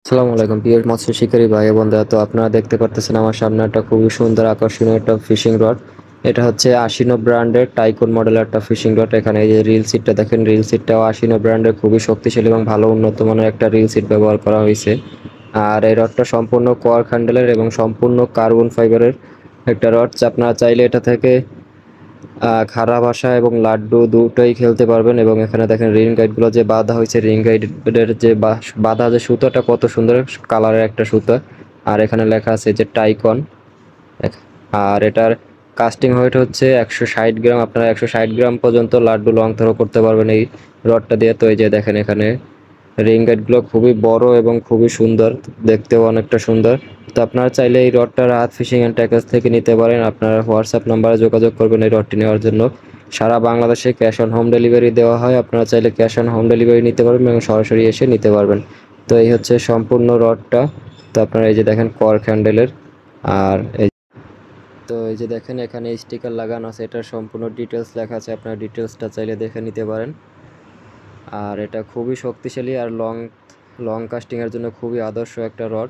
আসসালামু আলাইকুম প্রিয় মৎস্য শিকারী ভাই ও বন্ধুরা। তো আপনারা দেখতে পারতেছেন আমার সামনে একটা খুবই সুন্দর আকর্ষণীয় একটা ফিশিং রড। এটা হচ্ছে আশিনো ব্র্যান্ডের টাইকন মডেলের একটা ফিশিং রড। এখানে এই যে রিল সিটটা দেখেন, রিল সিটটাও আশিনো ব্র্যান্ডের খুবই শক্তিশালী এবং ভালো উন্নত মানের একটা রিল সিট ব্যবহার করা হয়েছে। আর এই রডটা সম্পূর্ণ কোয়ার্ক হ্যান্ডেলের এবং সম্পূর্ণ কার্বন ফাইবারের একটা রড। আপনারা চাইলে এটা থেকে খাড়া ভাষা এবং লাড্ডু দুটোই খেলতে পারবেন। এবং এখানে দেখেন রিং গাইডগুলো যে বাঁধা হয়েছে, রিং গাইডের যে বাঁধা যে সুতোটা কত সুন্দর কালারের একটা সুতো। আর এখানে লেখা আছে যে টাইকন। আর এটার কাস্টিং ওয়েট হচ্ছে 160 গ্রাম। আপনারা 160 গ্রাম পর্যন্ত লাড্ডু লং থ্রো করতে পারবেন এই রডটা দিয়ে। তো এই যে দেখেন এখানে রিং গাইডগুলো খুবই বড় এবং খুবই সুন্দর, দেখতেও অনেকটা সুন্দর। তো আপনারা চাইলে এই রডটা রাহাত ফিশিং অ্যান্ড ট্যাকলস থেকে নিতে পারেন। আপনারা হোয়াটসঅ্যাপ নাম্বারে যোগাযোগ করবেন এই রডটি নেওয়ার জন্য। সারা বাংলাদেশে ক্যাশ অন হোম ডেলিভারি দেওয়া হয়। আপনারা চাইলে ক্যাশ অন হোম ডেলিভারি নিতে পারবেন এবং সরাসরি এসে নিতে পারবেন। তো এই হচ্ছে সম্পূর্ণ রডটা। তো আপনারা এই যে দেখেন কর্ক হ্যান্ডেলের। আর এই যে দেখেন এখানে স্টিকার লাগানো আছে, এটার সম্পূর্ণ ডিটেলস লেখা আছে, আপনারা ডিটেলসটা চাইলে দেখে নিতে পারেন। আর এটা খুবই শক্তিশালী আর লং কাস্টিংয়ের জন্য খুবই আদর্শ একটা রড।